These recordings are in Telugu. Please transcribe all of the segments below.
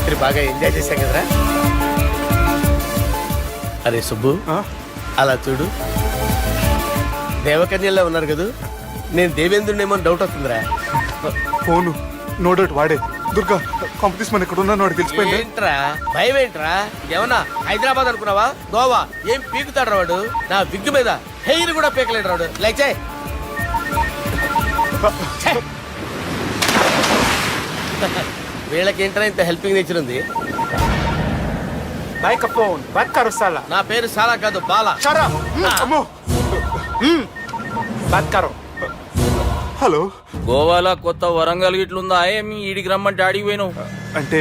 రాత్రి బాగా ఎంజాయ్ చేశాం కదరా. అరే సుబ్బు, అలా చూడు, దేవకన్యల్లో ఉన్నారు కదా. నేను దేవేంద్రునేమో డౌట్ వస్తుందిరా. ఫోను నో డౌట్ వాడే. దుర్గా కాంపిటీషన్ మన ఇక్కడ ఉన్నాను వాడు తెలిసిపోయింది. ఏంట్రా భయం ఏంట్రా? ఏమన్నా హైదరాబాద్ అనుకున్నావా? గోవా ఏం పీకుతాడు రాడు. నా విగ్గు మీద హెయిర్ కూడా పీకలేడు రాడు. లైక్ చే వీళ్ళకి ఏంట్రా ఇంత హెల్పింగ్ నేచర్ ఉంది. నా పేరు సాలా కాదు, బాలా. హలో, గోవాలో కొత్త వరంగల్ గిట్లుందా? ఏమి ఈడికి రమ్మంటే ఆడికి పోయినావు? అంటే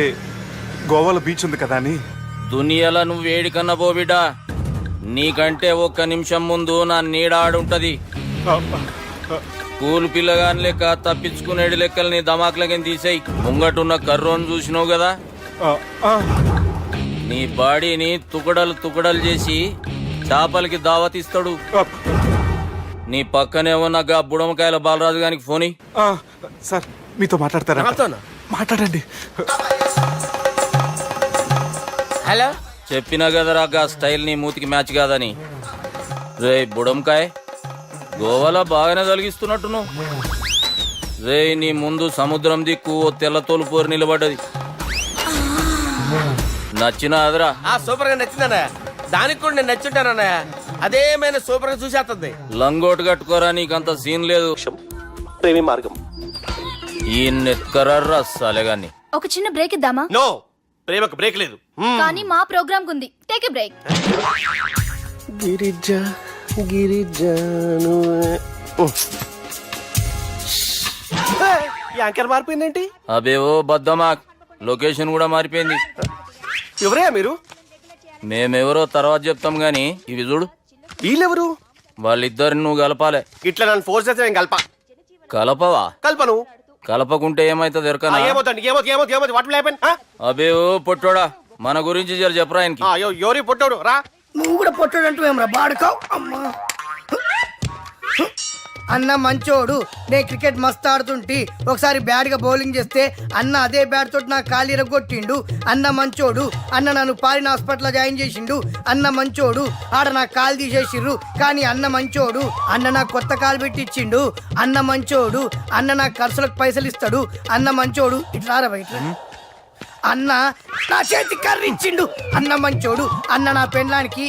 గోవాలో బీచ్ ఉంది కదా అని. దునియాలో నువ్వు వేడికన్నా పో బిడ్డ. నీకంటే ఒక్క నిమిషం ముందు నా నీడ ఆడుంటది. స్కూల్ పిల్లగాని లెక్క తప్పించుకునేడు లెక్కలు నీ దమాకులకి తీసేయి. ముంగటున్న కర్రోని చూసినావు కదా, నీ బాడీని తుకడలు తుకడలు చేసి చేపలకి దావతిస్తాడు. నీ పక్కనే ఉన్న గా బుడమకాయల బాలరాజు గారికి ఫోని. సార్ మీతో మాట్లాడతారా? మాట్లాడండి. హలో, చెప్పినా కదరా గా స్టైల్ నీ మూతికి మ్యాచ్ కాదని. రే బుడంకాయ, గోవాలో బాగానే తొలగిస్తున్నట్టు నువ్వు. రే నీ ముందు సముద్రం దిక్కు ఓ తెల్ల తోలుపోరు నిలబడ్డది. నచ్చినా అదరా? సూపర్ గా నచ్చిందన్నా. దానికి కూడా నేను నచ్చుంటానన్నా. అదేమైనా సూపర్ గా చూసేస్తుంది. లంగోటు కట్టుకోరా, నీకంత సీన్ లేదు. ప్రేమి మార్గం ఈ నెత్కరర్రా సలేగాన్ని. ఒక చిన్న బ్రేక్ ఇద్దామా? నో, ప్రేమకు బ్రేక్ లేదు. కానీ మా ప్రోగ్రామ్ కుంది. Take a break. గిరిజ గిరిజను యాంకర్ మారిపోయిందేంటి? అబేవో బద్దమా, లొకేషన్ కూడా మారిపోయింది. ఎవరయ్యా మీరు? మేమెవరో తర్వాత చెప్తాం గాని ఇవి చూడు. వీళ్ళెవరు? వాళ్ళిద్దరిని నువ్వు కలపాలే. ఇట్లా నన్ను ఫోర్స్ చేస్తే నేను కలపవా? కల్పను. కలపకుంటే ఏమైతుంది ఎరకనా? అబేవో పొట్టోడా, మన గురించి జర చెప్పరా ఆయనకి. ఎవరి పొట్టోడు రా. నువ్వు కూడా పొట్టాడు అంటూ ఏమరా బాడుకావు. అమ్మా అన్న మంచోడు. నేను క్రికెట్ మస్తు ఆడుతుంటి. ఒకసారి బ్యాట్ గా బౌలింగ్ చేస్తే అన్న అదే బ్యాట్ తోటి నా కాలు ఇరగొట్టిండు. అన్న మంచోడు. అన్న నన్ను పాలిన హాస్పిటల్ జాయిన్ చేసిండు. అన్న మంచోడు. ఆడ నా కాలు తీసేసిర్రు కానీ అన్న మంచోడు. అన్న నాకు కొత్త కాలు పెట్టిచ్చిండు. అన్న మంచోడు. అన్న నాకు ఖర్చులకు పైసలు ఇస్తాడు. అన్న మంచోడు. ఇట్లా బయట అన్న నా చేతి కర్రీ ఇచ్చిండు. అన్న మంచోడు. అన్న నా పెళ్ళానికి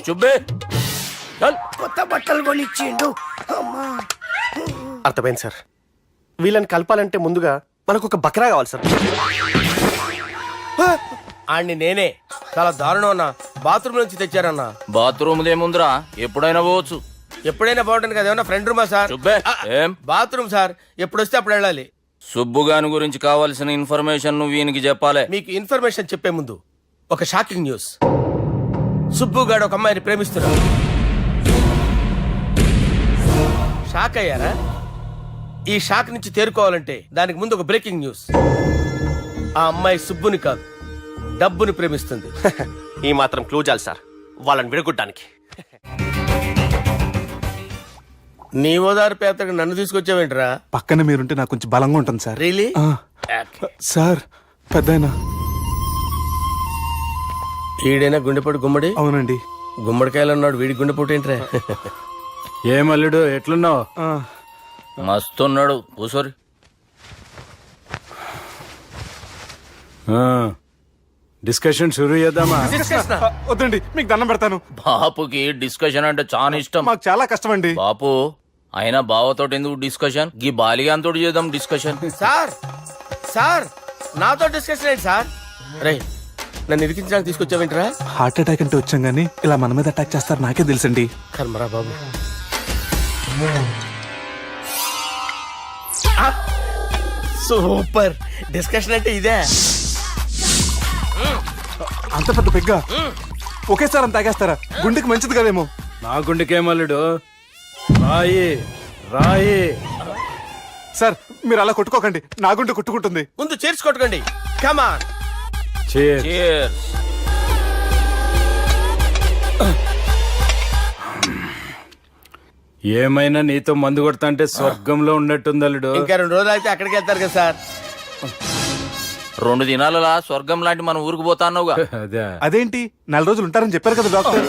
కొత్త బట్టలు కొనిచ్చిండు. అమ్మా అర్థమైంది సార్. వీళ్ళని కలపాలంటే ముందుగా మనకు ఒక బక్రా కావాలి సార్. ఆడిని నేనే చాలా దారుణం అన్నా. బాత్రూమ్ నుంచి తెచ్చారన్నా. బాత్రూమ్ ఏముందిరా, ఎప్పుడైనా పోవచ్చు. ఎప్పుడైనా బాగుంటుంది కదా. ఏమన్నా ఫ్రెండ్ రూమా సార్? ఏం బాత్రూమ్ సార్, ఎప్పుడు వస్తే అప్పుడు వెళ్ళాలి. సుబ్బుగాని గురించి కావాల్సిన ఇన్ఫర్మేషన్ నువ్వు వీనికి చెప్పాలి. మీకు ఇన్ఫర్మేషన్ చెప్పే ముందు ఒక షాకింగ్ న్యూస్. సుబ్బుగాడు ఒక అమ్మాయిని ప్రేమిస్తున్నాడు. షాక్ అయ్యారా? ఈ షాక్ నుంచి తేరుకోవాలంటే దానికి ముందు ఒక బ్రేకింగ్ న్యూస్. ఆ అమ్మాయి సుబ్బుని కాదు, డబ్బుని ప్రేమిస్తుంది. ఈ మాత్రం క్లూ చాలు సార్ వాళ్ళని విడగొట్టడానికి. నీ ఓదారు పేదకు నన్ను తీసుకొచ్చావేంట్రా? పక్కన మీరుంటే నాకు కొంచెం బలంగా ఉంటుంది సార్. రియలీ? సార్ పెద్దయినా ఈడైనా గుండెపోటు గుమ్మడి? అవునండి. గుమ్మడికాయలు అన్నాడు, వీడి గుండెపోటు ఏంట్రా? ఏమల్లుడు ఎట్లున్నావు? మస్తున్నాడు. కూసోరి. డిస్కషన్ షురూ చేద్దామా? వద్దండి, మీకు దండం పెడతాను. బాపుకి డిస్కషన్ అంటే చాలా ఇష్టం. మాకు చాలా కష్టం అండి. బాపు అయినా బావతోటి ఎందుకు డిస్కషన్? గీ బాలిగాంతో చేద్దాం డిస్కషన్. సార్ సార్ నాతో డిస్కషన్ ఏంటి సార్? రే నన్ను ఇరికించడానికి తీసుకొచ్చావేంట్రా? హార్ట్ అటాక్ అంటే వచ్చాం గానీ ఇలా మన మీద అటాక్ చేస్తారు నాకే తెలుసండి. కర్మరా బాబు. సూపర్ డిస్కషన్ అంటే ఇదే. అంత పెద్ద పెగ్గ ఒకేసారి అంత తాగేస్తారా? గుండెకి మంచిది కదేమో. నా గుండెకేమల్లుడు, రాయి రాయి. సార్ మీరు అలా కొట్టుకోకండి, నా గుండె కొట్టుకుంటుంది. ముందు చేర్చుకొట్టుకోండి. కమాన్. Cheers. ఏమైనా నీతో మందు కొడతా అంటే స్వర్గంలో ఉన్నట్టుంది అల్లుడు. ఇంకా 2 రోజులు అయితే అక్కడికి వెళ్తారు కదా సార్. 2 దినాలలా స్వర్గం లాంటి మన ఊరికి పోతా అన్నావుగా. అదే అదేంటి 4 రోజులు ఉంటారని చెప్పారు కదా డాక్టర్.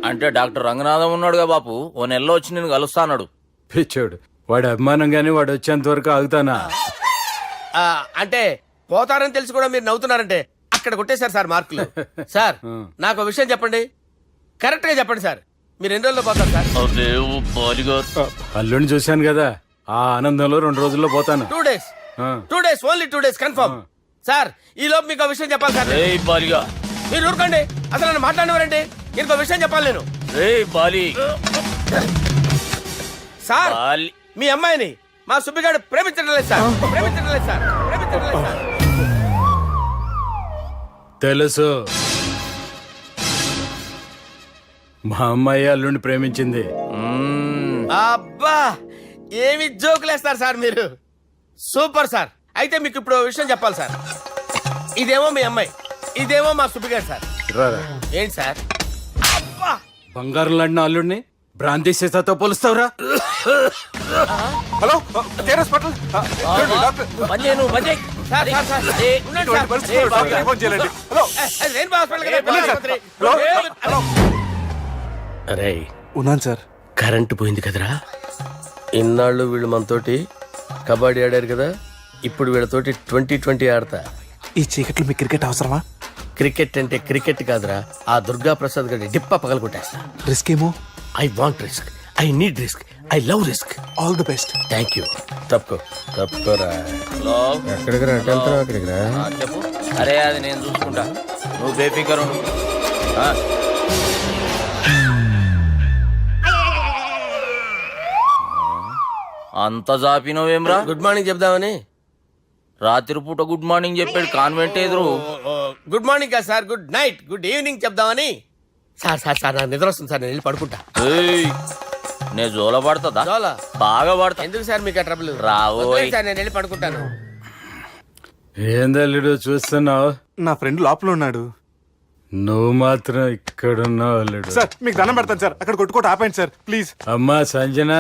అంటే డాక్టర్ రంగనాథం ఉన్నాడుగా బాపు, ఓ నెలలో వచ్చి నేను కలుస్తా అన్నాడు. పిచ్చోడు వాడి అభిమానం గాని వాడు వచ్చేంత వరకు ఆగుతానా? అంటే పోతారని తెలిసి కూడా మీరు నవ్వుతున్నారంటే అక్కడ కొట్టేశారు సార్ మార్కులు. సార్ నాకు ఒక విషయం చెప్పండి, కరెక్ట్ గా చెప్పండి సార్, మీరు ఎన్ని రోజుల్లో పోతారు సార్? అదే ఓ బాలిగారు. అల్లుని చూశాను కదా, ఆ ఆనందంలో 2 రోజుల్లో పోతాను. 2 days, ఆ. 2 days, only 2 days confirm. Sir ఈ లోపు మీకు ఒక విషయం చెప్పాలి సార్. రేయ్ బాలిగా, మీరు ఊరుకోండి, అసలు నన్ను మాట్లాడినవారండి. ఇంకో విషయం చెప్పాలి నేను. రేయ్ బాలి సార్ బాలి. మీ అమ్మాయిని మా సుబ్బిగాడు ప్రేమించడం లేదు సార్, ప్రేమించడం లేదు సార్, ప్రేమించడం లేదు సార్. తెలుసు, మా అమ్మాయి అల్లుడిని ప్రేమించింది. అబ్బా ఏమి జోకులేస్తారు సార్ మీరు, సూపర్ సార్. అయితే మీకు ఇప్పుడు ఓ విషయం చెప్పాలి సార్. ఇదేమో మీ అమ్మాయి, ఇదేమో మా సుబ్బిగాడు సార్. రారా. ఏంటి సార్? అబ్బా బంగారం లాంటి అల్లుడిని భ్రాంతి సీతతో పోలుస్తావురా? Hello care hospital. డాక్టర్ పని చేయి నువ్వు, పని చేయి. సార్ సార్ సార్ ఉండండి ఇటువంటి సార్. పరిస్థితుల్లో డాక్టర్కి ఫోన్ చేయాలండి. హలో రెయిన్బో హాస్పిటల్ కదా, వెళ్ళండి సార్. ఆసుపత్రి. Hello hello. అరే ఉన్నాను సార్. కరెంటు పోయింది కదరా, ఇన్నాళ్ళు వీళ్ళు మనతోటి కబడ్డీ ఆడారు కదా, ఇప్పుడు వీళ్ళతోటి 2020 ఆడతా. ఈ చీకట్లో మీ క్రికెట్ అవసరమా? క్రికెట్ అంటే క్రికెట్ కాదురా, ఆ దుర్గా ప్రసాద్ గారి డిప్ప పగలగొట్టేస్తా. రిస్క్ ఏమో. I want risk, I need risk, I love risk. All the best. Thank you. తప్పుకోరా. హలో ఎక్కడికి రా, టెన్త్ అక్కడికి రా. చెప్పు. అరే అది నేను చూసుకుంటా, నువ్వు బేఫికర్ ఉండు. ఆ. అంత జాపినవేమ్రా? గుడ్ మార్నింగ్ చెప్దామని. రాత్రి పూట గుడ్ మార్నింగ్ చెప్పాడు కాన్వెంట్ ఎదురు. గుడ్ మార్నింగ్ కాదు sir, good night, good evening చెప్దామని. సార్ సార్ సార్ నాకు నిద్ర వస్తుంది సార్, నేను వెళ్ళి పడుకుంటా. ఏయ్, నే జోల పడుతుందా? జోలా? బాగా పడతా. ఎందుకు సార్ మీకు ఆ ట్రబుల్? రావోయ్. వదిలేయ్ సార్, నేను వెళ్ళి పడుకుంటాను. ఏందల్లుడు చూస్తున్నావు? నా ఫ్రెండ్ లోపల ఉన్నాడు. నువ్వు మాత్రం ఇక్కడున్నావు అల్లుడు. సార్ మీకు దండం పెడతాను సార్, అక్కడ కొట్టుకోట ఆపండి సార్ ప్లీజ్. అమ్మా సంజన,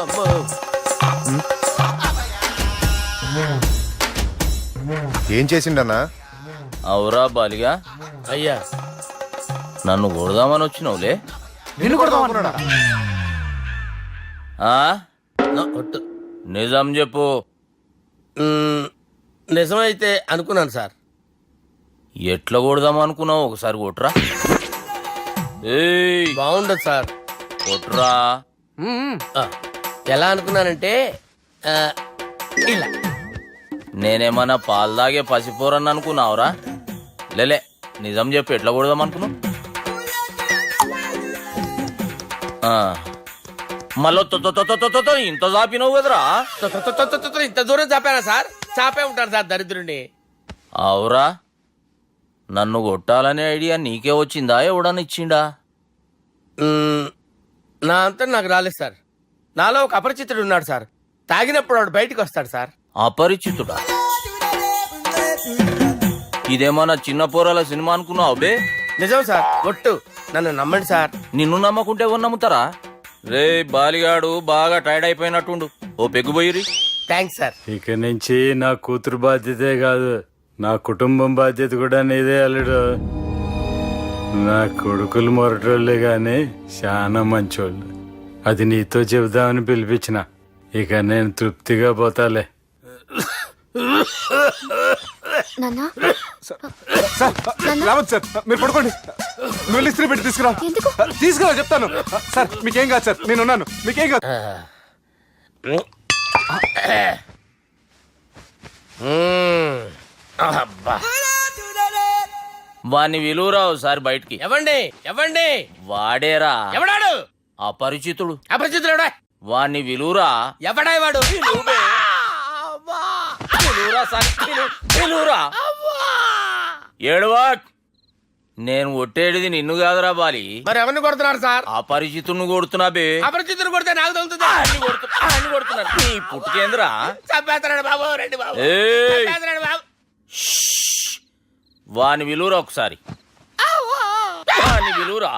అమ్మో. ఏం చేసిండన్నా? అవురా బాలిగా, అయ్యా నన్ను కొడదామని వచ్చినావులే. నిన్ను కొడదామన్నాడా? ఆ? ఒట్టు. నిజం చెప్పు. నిజమైతే అనుకున్నాను సార్. ఎట్లా కొడదాం అనుకున్నావు? ఒకసారి కొట్రా. ఏయ్ బాగుండదు సార్. కొట్రా. ఆ, ఎలా అనుకున్నానంటే ఆ, ఇలా. నేనేమన్నా పాలు తాగే పసిపోరని అనుకున్నావురా? లేలే, నిజం చెప్పు, ఎట్లా కొడదాం అనుకున్నావు? మళ్ళీ ఇంత చాపినావు కదరా? ఇంత దూరం చాపానా సార్? చాపే ఉంటాను సార్ దరిద్రుడిని. అవురా, నన్ను కొట్టాలనే ఐడియా నీకే వచ్చిందా? ఎవడన్నా ఇచ్చిండా? నా అంతా నాకు రాలేదు సార్. నాలో ఒక అపరిచితుడు ఉన్నాడు సార్, తాగినప్పుడు వాడు బయటికి వస్తాడు సార్. అపరిచితుడా? ఇదేమన్నా చిన్న పోరాల సినిమా అనుకున్నావు బే? నిజం సార్, ఒట్టు, నన్ను నమ్మండి సార్. నిన్ను నమ్మకుంటే ఎవరు నమ్ముతారా? రే బాలిగాడు బాగా టైర్డ్ అయిపోయినట్టుండు, ఓ పెగ్గుబోయిరి. Thanks sir. ఇక నుంచి నా కూతురు బాధ్యతే కాదు, నా కుటుంబం బాధ్యత కూడా నీదే అల్లుడు. నా కొడుకులు మొరటోళ్ళే గాని చాలా మంచోళ్ళు. అది నీతో చెబుదామని పిలిపించిన. ఇక నేను తృప్తిగా పోతాలే. నాన్నా సార్ రావద్దు సార్, మీరు పడుకోండి. నువ్వు వెళ్ళి ఇస్త్రీ పెట్టి తీసుకురా. తీసుకురా చెప్తాను. సార్ మీకేం కాదు సార్, నేను ఉన్నాను, మీకేం కాదు. అబ్బా. వాణ్ణి విలువరావు సార్ బయటికి. ఎవండి ఎవండి? వాడేరా ఎవడాడు? అపరిచితుడు. అపరిచితుడు ఎవడా? వాణ్ణి విలువరా. ఎవడా వాడు? విలువరా సార్, విలువరా. ఏడవా, నేను కొట్టేడిది నిన్ను కాదురా బాలి, మరి ఎవరిని కొడుతున్నారు సార్? అపరిచితుడిని కొడుతున్నా బే. అపరిచితుడు కొడితే నాకు తగులుతుంది. అన్ని కొడుతున్నారు. నీ పుట్టుకేంద్రా? చంపేస్తున్నాడు బాబు, రండి బాబు. ఏయ్, చంపేస్తున్నాడు బాబు. వాని విలువరా ఒకసారి. వాని విలువరా.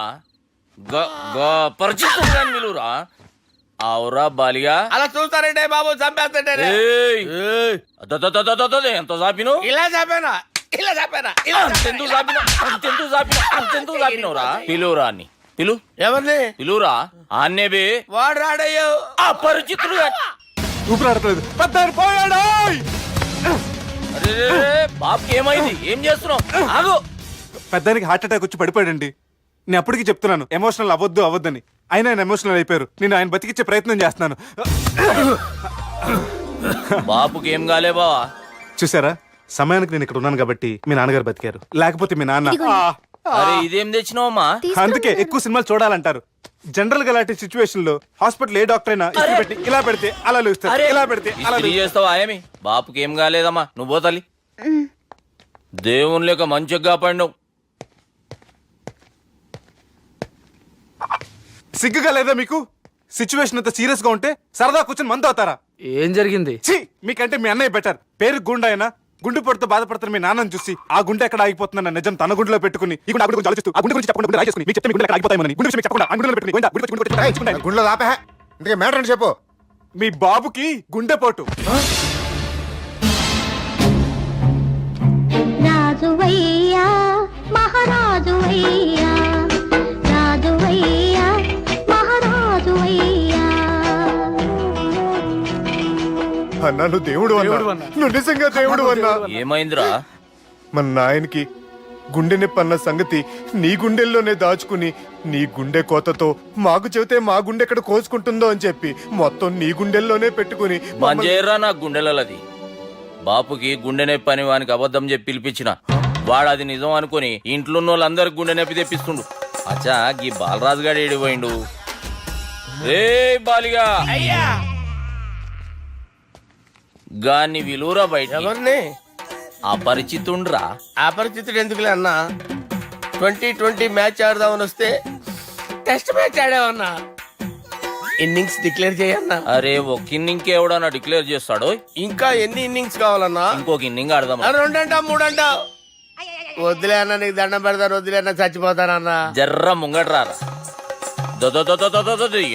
పరిచితుడు విలువరా. అవురా బాలిగా అలా చూస్తారంటే బాబు చంపేస్తాంటే ఏయ్! అదదదదదదద, ఎంత చాపిను ఇలా చంపానా ఇలా చంపానా ఇలా అంతెందుకు చాపిను అంతెందుకు చాపిను అంతెందుకు చాపినవురా పిలువురా అని ఎవరిని పిలువురా ఆన్నే బే వాడు రాడయ్యో అపరిచితుడు ఊపిరాడట్లేదు పెద్ద ఆయన పోయాడు అరే బాబుకి ఏమైంది ఏం చేస్తున్నావు ఆగు పెద్దానికి హార్ట్ అటాక్ వచ్చి పడిపోయాడండి నేను అప్పటికి చెప్తున్నాను ఎమోషనల్ అవ్వద్దని అయినా ఆయన ఎమోషనల్ అయిపోయారు నేను ఆయన బతికిచ్చే ప్రయత్నం చేస్తున్నాను బాబుకి ఏం కాలే బావా చూసారా సమయానికి నేను ఇక్కడ ఉన్నాను కాబట్టి మీ నాన్నగారు బతికారు లేకపోతే మీ నాన్న అరే ఇదేం తెచ్చినావమ్మా అందుకే ఎక్కువ సినిమాలు చూడాలంటారు జనరల్ గా అలాంటి సిచ్యువేషన్ లో హాస్పిటల్ ఏ డాక్టర్ అయినా ఇస్త్రీ పెట్టి ఇలా పెడితే అలా లూస్తారు ఇలా పెడితే అలా ఇస్త్రీ చేస్తావా ఏమి బాపుకి ఏం కాలేదమ్మా నువ్వు పోతల్లి దేవుని లేక మంచిగా కాపాడినావు సిగ్గుగా లేదా మీకు సిచ్యువేషన్ అంత సీరియస్ గా ఉంటే సరదా కూర్చొని మందు అవుతారా ఏం జరిగింది? ఛీ మీకంటే మీ అన్నయ్య బెటర్ పేరు గుండె అయినా గుండె పొడితో బాధపడుతున్న మీ నాన్నని చూసి ఆ గుండె ఎక్కడ ఆగిపోతుందన్న నిజం తన గుండెలో పెట్టుకుని ఈ గుండె ఆ గుండె గురించి ఆలోచిస్తూ ఆ గుండె గురించి చెప్పకుండా గుండె రాజేసుకుని మీకు చెప్తే మీ గుండె ఎక్కడ ఆగిపోతాయని గుండె విషయం మీకు చెప్పకుండా ఆ గుండెలో పెట్టుకుని గుండె గుండె గుండె గుండె రాయించుకుంటాను. గుండెలో ఆపే ఇంతకీ మ్యాటర్ అని చెప్పు. మీ బాబుకి గుండెపోటు రాజువయ్యా మహారాజువయ్యా రాజువయ్యా మహారాజువయ్యా అన్నా నువ్వు దేవుడు అన్నా నువ్వు నిజంగా దేవుడు అన్నా. ఏమైందిరా మన నాయనకి గుండె నొప్పి అన్న సంగతి నీ గుండెల్లోనే దాచుకుని నీ గుండె కోతతో మాకు చెబితే మా గుండె ఎక్కడ కోసుకుంటుందో అని చెప్పి మొత్తం నీ గుండెల్లోనే పెట్టుకుని మంజేర్రా నా గుండెలది బాపుకి గుండె నొప్పి అని వానికి అబద్ధం చెప్పి పిలిపించిన వాడు అది నిజం అనుకుని ఇంట్లో ఉన్న వాళ్ళందరికి గుండె నొప్పి తెప్పిస్తుండు అచ్చా గీ బాలరాజు గారు ఏడిపోయిండు రే బాలిగా అయ్యా గాన్ని విలువరా బయట ఎవరిని అపరిచితుండ్రా అపరిచితుడు ఎందుకులే అన్నా 2020 మ్యాచ్ ఆడదామని వస్తే టెస్ట్ మ్యాచ్ ఆడామన్నా ఇన్నింగ్స్ డిక్లేర్ చేయన్నా. అరే ఒక ఇన్నింగ్ ఎవడన్నా డిక్లేర్ చేస్తాడు ఇంకా ఎన్ని ఇన్నింగ్స్ కావాలన్నా? ఇంకొక ఇన్నింగ్ ఆడదాం రెండంటావు మూడంటావు వద్దులే అన్న నీకు దండం పెడతాను వద్దులే అన్న చచ్చిపోతానన్నా. జర్ర ముంగట్రా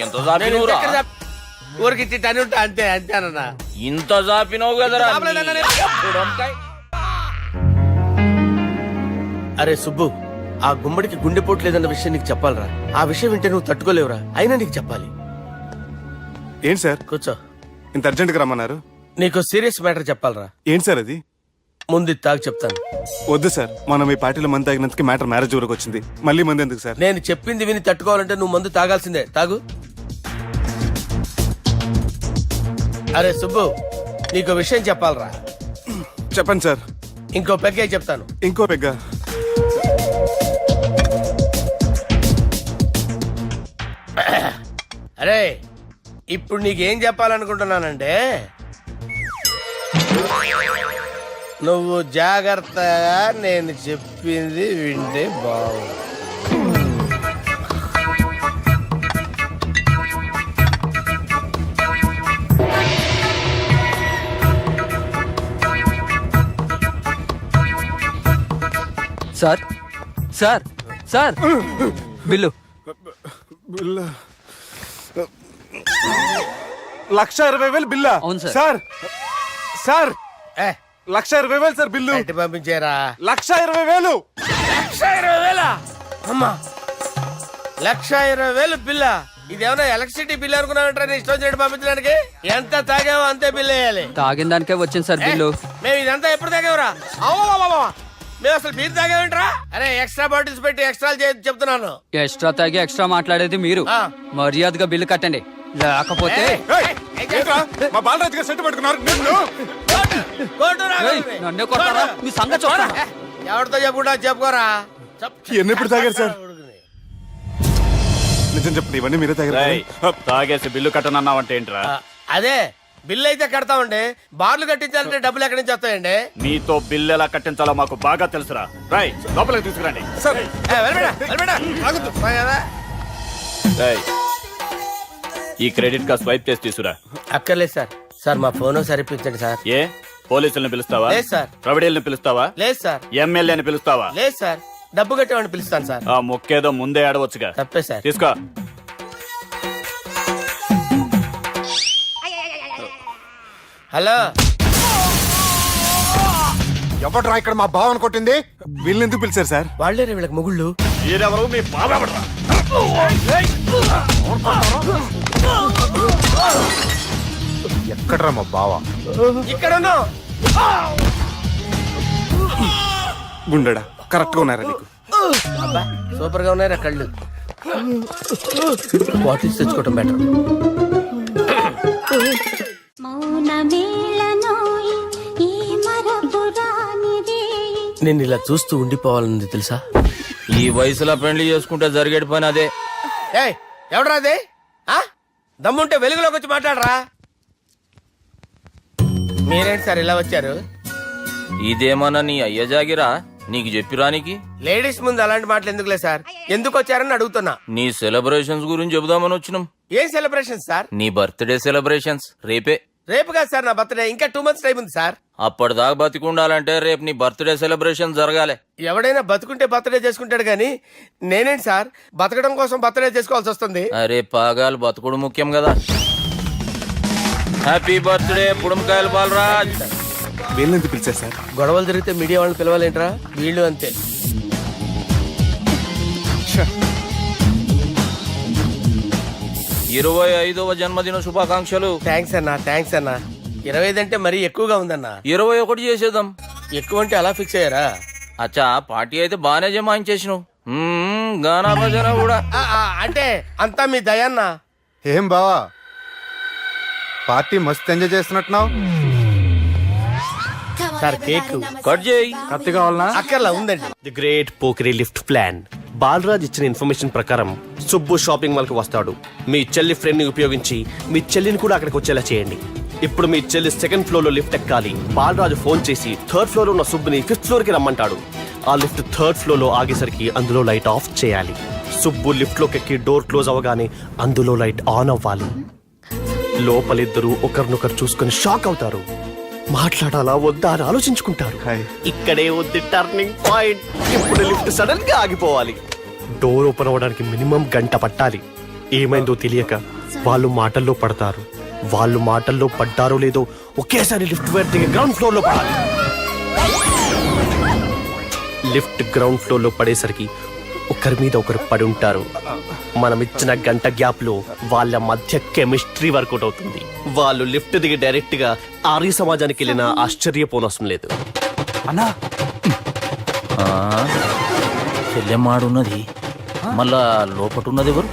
ఎంత జాపినవురా ఊరికి ఇచ్చి టని ఉంటా అంతే అంతేనన్నా. ఇంత జాపినవు కదరా చాపలేదన్నా నీ నేను. బుడంకాయ్. అరే సుబ్బు ఆ గుమ్మడికి గుండెపోటు లేదన్న విషయం నీకు చెప్పాలరా. ఆ విషయం వింటే నువ్వు తట్టుకోలేవురా. అయినా నీకు చెప్పాలి. ఏంటి సార్ కూర్చో. ఇంత అర్జెంట్ గా రమ్మన్నారు? నీకు సీరియస్ మ్యాటర్ చెప్పాలరా. ఏంటి సార్ అది? ముందు ఇది తాగు చెప్తాను. వద్దు సార్ మనం ఈ పార్టీలో మంది తాగినందుకు మ్యాటర్ మ్యారేజ్ వరకు వచ్చింది మళ్ళీ మంది ఎందుకు సార్? నేను చెప్పింది విని తట్టుకోవాలంటే నువ్వు మందు తాగాల్సిందే. తాగు. అరే సుబ్బు నీకు విషయం చెప్పాలరా. చెప్పండి సార్. ఇంకో పెగ్గే చెప్తాను. ఇంకో పెగ్గా? అరే ఇప్పుడు నీకేం చెప్పాలనుకుంటున్నానంటే నువ్వు జాగ్రత్తగా నేను చెప్పింది వింటే బాగుంది. సార్ సార్ సార్ బిల్లు 1,20,000 బిల్లా? అవును సార్. సార్ సార్ ఏ 1,20,000 సార్ బిల్లు. ఎట్టి పంపించేరా. 1,20,000. 1,20,000 అమ్మా 1,20,000 బిల్లా? ఇదేమన్నా ఎలక్ట్రిసిటీ బిల్ అనుకున్నామంటారా నీ ఇష్టం చేయడం పంపించడానికి? ఎంత తాగామో అంతే బిల్ వేయాలి. తాగిన దానికే వచ్చింది సార్ బిల్లు. మేము ఇదంతా ఎప్పుడు తాగేవరా? మేము అసలు మీరు తాగేమంటారా? అరే ఎక్స్ట్రా బాటిల్స్ పెట్టి ఎక్స్ట్రా చెప్తున్నాను. ఎక్స్ట్రా తాగి ఎక్స్ట్రా మాట్లాడేది మీరు. ఆ. మర్యాదగా బిల్లు కట్టండి లేకపోతే ఏయ్, ఏంట్రా? మా బాలరాజు గారు సెట్ పెట్టుకున్నారు నిన్ను. ఏయ్, నన్నే కొడతారా? మీ సంగతి చూస్తాను. ఎవరితో చెప్పుకుంటా చెప్పుకోరా. ఎన్ని ఎప్పుడు తాగారు సార్? నిజం చెప్పండి ఇవన్నీ మీరే తాగారు? తాగేసి బిల్లు కట్టనన్నావంటే ఏంట్రా? అదే బిల్లు అయితే కడతామండి. బార్లు కట్టించాలంటే డబ్బులు ఎక్కడి నుంచి వస్తాయండి? నీతో బిల్లు ఎలా కట్టించాలో మాకు బాగా తెలుసురా. రై లోపలికి తీసుకురండి. సార్ రేయ్, ఈ క్రెడిట్ కార్డ్ స్వైప్ చేసి తీసుకురా. అక్కర్లేదు సార్. సార్ మా ఫోన్ సరిపించండి సార్. ఏ పోలీసులను పిలుస్తావా? లేదు సార్. ప్రొవిడీలను పిలుస్తావా? లేదు సార్. ఎమ్మెల్యేని పిలుస్తావా? లేదు సార్. డబ్బు కట్టేవాడిని పిలుస్తాను సార్. ఆ మొక్కేదో ముందే ఆడవచ్చుగా. తప్పే సార్. తీసుకో. హలో, ఎవడ్రా ఇక్కడ మా బావని కొట్టింది? వీళ్ళని ఎందుకు పిలిచారు సార్? వాళ్ళేరే వీళ్ళకి మొగుళ్ళు. ఎక్కడ్రా మా బావ? ఇక్కడ ఉన్నావు. గుండెడా కరెక్ట్ గా ఉన్నారా నీకు? అబ్బా సూపర్ గా ఉన్నాయిరా కళ్ళు. బాటిల్స్ తెచ్చుకోవటం బెటర్. నేను ఇలా చూస్తూ ఉండిపోవాలనుంది తెలుసా? ఈ వయసులో పెళ్లి చేసుకుంటే జరిగేటి పని అదే. ఏయ్ ఎవడరా అదే? దమ్ముంటే వెలుగులోకి వచ్చి మాట్లాడరా. మీరేంటి సార్ ఇలా వచ్చారు? ఇదేమన్నా నీ అయ్య జాగిరా నీకు చెప్పిరానికి? లేడీస్ ముందు అలాంటి మాటలు ఎందుకులే సార్, ఎందుకు వచ్చారని అడుగుతున్నా. నీ సెలబ్రేషన్స్ గురించి చెబుదామని వచ్చినాం. ఏం సెలబ్రేషన్ సార్? నీ బర్త్డే సెలబ్రేషన్స్ రేపే. రేపు కాదు సార్ నా బర్త్డే, ఇంకా 2 months టైం ఉంది సార్. అప్పటిదాకా బతికుండాలంటే రేపు నీ బర్త్డే సెలబ్రేషన్ జరగాలి. ఎవడైనా బతుకుంటే బర్త్డే చేసుకుంటాడు గానీ నేనేంటి సార్ బతకడం కోసం బర్త్డే చేసుకోవాల్సి వస్తుంది? అరే పాగాలు బతుకుడు ముఖ్యం కదా. హ్యాపీ బర్త్డే పుడుమకాయలు బాలరాజ్. వీళ్ళని ఎందుకు పిలిచారు సార్? గొడవలు జరిగితే మీడియా వాళ్ళని పిలవాలేంట్రా? వీళ్ళు అంతే. 25వ జన్మదిన శుభాకాంక్షలు. థ్యాంక్స్ అన్నా. 25 అంటే మరీ ఎక్కువగా ఉందన్నా. 21 చేసేద్దాం. ఎక్కువ అంటే అలా ఫిక్స్ అయ్యారా? అచ్చా పార్టీ అయితే బాగానే జమాయించేసినావు. గానా భజన కూడా. అంటే అంతా మీ దయన్నా. ఏం బావా పార్టీ మస్తు ఎంజాయ్ చేస్తున్నట్టున్నావు. సార్ కేక్ కట్ చేయి. కత్తి కావాలనా? అక్కర్లా ఉందండి. ది గ్రేట్ పోకరీ లిఫ్ట్ ప్లాన్. బాలరాజ్ ఇచ్చిన ఇన్ఫర్మేషన్ ప్రకారం సుబ్బు షాపింగ్ మాల్ కి వస్తాడు. మీ చెల్లి ఫ్రెండ్ ని ఉపయోగించి మీ చెల్లిని కూడా అక్కడికి వచ్చేలా చేయండి. ఇప్పుడు మీ చెల్లి 2nd ఫ్లోర్ లో లిఫ్ట్ ఎక్కాలి. బాలరాజు ఫోన్ చేసి 3rd ఫ్లోర్ ఉన్న సుబ్బుని 5th ఫ్లోర్ కి రమ్మంటాడు. ఆ లిఫ్ట్ 3rd ఫ్లోర్ లో ఆగేసరికి అందులో లైట్ ఆఫ్ చేయాలి. సుబ్బు లిఫ్ట్ లోకి ఎక్కి డోర్ క్లోజ్ అవ్వగానే అందులో లైట్ ఆన్ అవ్వాలి. లోపలిద్దరూ ఒకరినొకరు చూసుకుని షాక్ అవుతారు. మాట్లాడాలా వద్దా అని ఆలోచించుకుంటారు. ఇక్కడే ఉంది టర్నింగ్ పాయింట్. ఇప్పుడు లిఫ్ట్ సడన్ గా ఆగిపోవాలి. డోర్ ఓపెన్ అవ్వడానికి మినిమం గంట పట్టాలి. ఏమైందో తెలియక వాళ్ళు మాటల్లో పడతారు. వాళ్ళు మాటల్లో పడ్డారో లేదో ఒకేసారి లిఫ్ట్ వైర్ దిగి గ్రౌండ్ ఫ్లోర్ లో పడాలి. లిఫ్ట్ గ్రౌండ్ ఫ్లోర్ లో పడేసరికి ఒకరి మీద ఒకరు పడి ఉంటారు. మనం ఇచ్చిన గంట గ్యాప్ లో వాళ్ళ మధ్య కెమిస్ట్రీ వర్కౌట్ అవుతుంది. వాళ్ళు లిఫ్ట్ దిగి డైరెక్ట్ గా ఆర్య సమాజానికి వెళ్ళినా ఆశ్చర్యపోనవసరం లేదు. అన్నా చెల్లెమ్మాడున్నది మళ్ళా లోపటున్నది ఎవరు?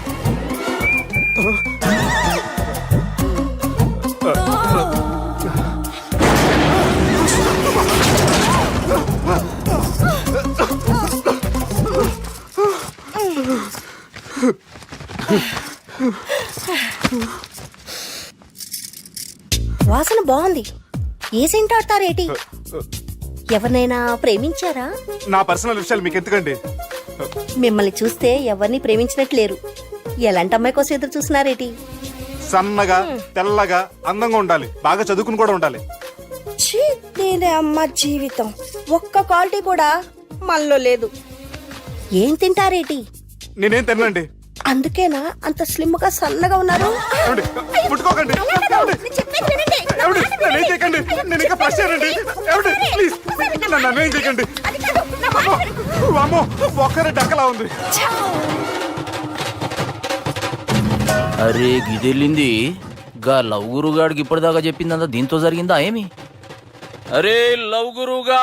వాసన బాగుంది. ఏ సెంట్ ఆడతారేటి? ఎవరినైనా ప్రేమించారా? నా పర్సనల్ విషయాలు మీకు ఎందుకండి? మిమ్మల్ని చూస్తే ఎవరిని ప్రేమించినట్లేరు. ఎలాంటి అమ్మాయి కోసం ఎదురు చూస్తున్నారేటి? సన్నగా తెల్లగా అందంగా ఉండాలి. బాగా చదువుకుని కూడా ఉండాలి. ఛీ, నేనే అమ్మ జీవితం. ఒక్క క్వాలిటీ కూడా మనలో లేదు. ఏం తింటారేటి? నేనేం తినండి. అందుకేనా అంత స్లిమ్ గా సన్నగా ఉన్నారు? ముట్టుకోకండి. నన్నేం చేయకండి. నేను ఇంకా ఫ్రెష్ అయ్యానండి. ప్లీజ్ నన్నేం చేయకండి. అమ్మో ఒక్కరే డక్కలా ఉంది. అరే గిదెళ్ళింది గా లవ్ గురుగాడికి ఇప్పటిదాకా చెప్పిందంతా దీంతో జరిగిందా ఏమి? అరే లవ్ గురుగా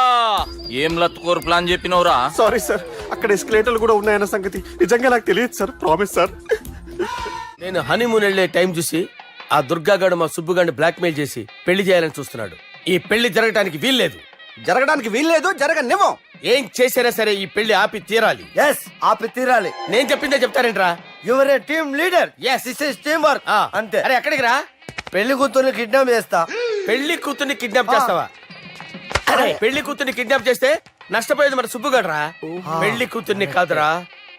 ఏం లత్కోర్ ప్లాన్ చెప్పినవురా? సారీ సార్, అక్కడ ఎస్కలేటర్లు కూడా ఉన్నాయన్న సంగతి నిజంగా నాకు తెలియదు సార్. Promise sir. నేను హనీమూన్ వెళ్లే టైం చూసి ఆ దుర్గాగాడు మా సుబ్బుగాడిని బ్లాక్మెయిల్ చేసి పెళ్లి చేయాలని చూస్తున్నాడు. ఈ పెళ్లి జరగడానికి వీల్లేదు. జరగనివ్వం. ఏం చేసినా సరే ఈ పెళ్లి ఆపి తీరాలి. ఆపి తీరాలి. నేను చెప్పిందే చెప్తారేంట్రా? Your A team leader. Yes. This is team work. అంతే. అరే ఎక్కడికి రా? పెళ్లి కూతుర్ని కిడ్నాప్ చేస్తా. పెళ్లి కూతుర్ని కిడ్నాప్ చేస్తావా? అరే పెళ్లి కూతుర్ని కిడ్నాప్ చేస్తే నష్టపోయేది మన సుబ్బుగాడురా. పెళ్లి కూతుర్ని కాదురా,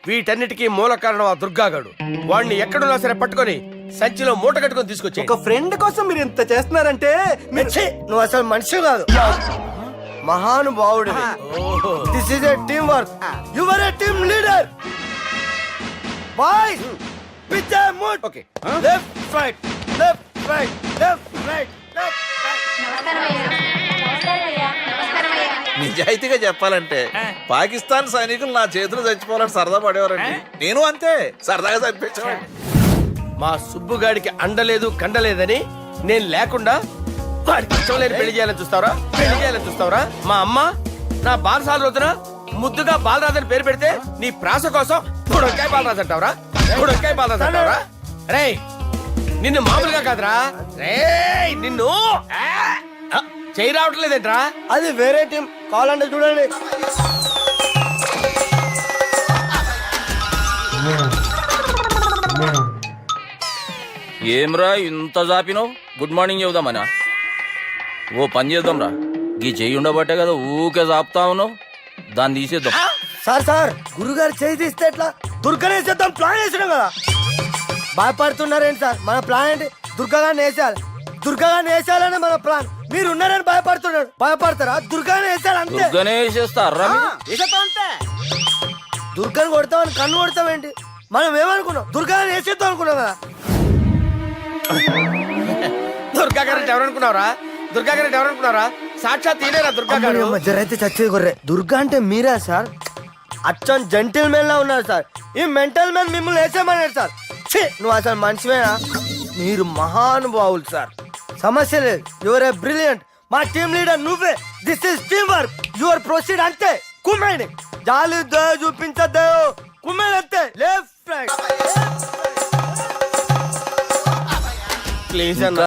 వీటన్నిటికీ మూల కారణం ఆ దుర్గాగాడు. వాడిని ఎక్కడున్నా సరే పట్టుకొని సంచిలో మూట కట్టుకొని తీసుకొచ్చి. ఒక ఫ్రెండ్ కోసం మీరు ఇంత చేస్తున్నారంటే నువ్వు అసలు మనిషి కాదు, మహానుభావుడు. This is a team work. Your A team leader. Boys with the mood. Okay. Left right left right left right left right. నిజాయితీగా చెప్పాలంటే పాకిస్తాన్ సైనికులు నా చేతులు చచ్చిపోవాలని సరదా పడేవారండి. నేను అంతే సరదాగా చనిపించేవాడిని. మా సుబ్బుగాడికి అండలేదు కండలేదని నేను లేకుండా వాడికి ఇష్టం లేని పెళ్లి చేయాలని చూస్తావరా? పెళ్లి చేయాలని చూస్తావరా? మా అమ్మ నా బాలసాల రోజున ముద్దుగా బాలరాజు పేరు పెడితే నీ ప్రాస కోసం గుడొక్కాయ బాలరాజు అంటావరా? గుడొక్కాయ బాలరాజు అంటావరా? రేయ్ నిన్ను మామూలుగా కాదురా, రేయ్ నిన్ను చేయి రావట్లేదేంట్రా? అది వేరే టీం కావాలంటే చూడండి. ఏమ్రా ఇంత జాపినావు? Good morning చెబుదామనా? ఓ పని చేద్దాంరా, గీ చెయ్యి ఉండబట్టే కదా ఊకే జాపుతా ఉన్నావు, దాన్ని తీసేద్దాం. సార్ గురుగారు చేయి తీస్తే ఎట్లా? దుర్గనే వేసేద్దాం ప్లాన్ వేసినాం కదా. భయపడుతున్నారేంటి సార్? మన ప్లాన్ ఏంటి? దుర్గాగాన్ని వేసేయాలి. దుర్గాగాన్ని వేసేయాలని మన ప్లాన్. మీరు ఉన్నారని భయపడుతున్నాడు. భయపడతారా? దుర్గానే వేసేయాలి అంతే. దుర్గనే వేసేస్తారా? అంతే. దుర్గాని కొడతామని కన్ను కొడతామేంటి? మనం ఏమనుకున్నాం? దుర్గాని వేసేద్దాం అనుకున్నాం కదా. దుర్గా గారు ఎవరనుకున్నారా? దుర్గా గారు ఎవరనుకున్నారా? సాక్షాత్ తీరేరా దుర్గా గారు. జరైతే చచ్చేది కొర్రే. దుర్గా అంటే మీరా సార్? అచ్చం జెంటిల్ మెన్ లా ఉన్నారు సార్. ఈ మెంటల్ మెన్ మిమ్మల్ని వేసేమన్నారు సార్. ఛీ, నువ్వు అసలు మనిషివేనా? మీరు మహానుభావులు సార్. సమస్య లేదు. Your a brilliant. మా టీమ్ లీడర్ నువ్వే. This is team work. Your proceed అంతే. కుమ్మేయండి. జాలి చూపించద్దు. కుమ్మేది అంతే. Left right. ప్లీజ్ అన్న.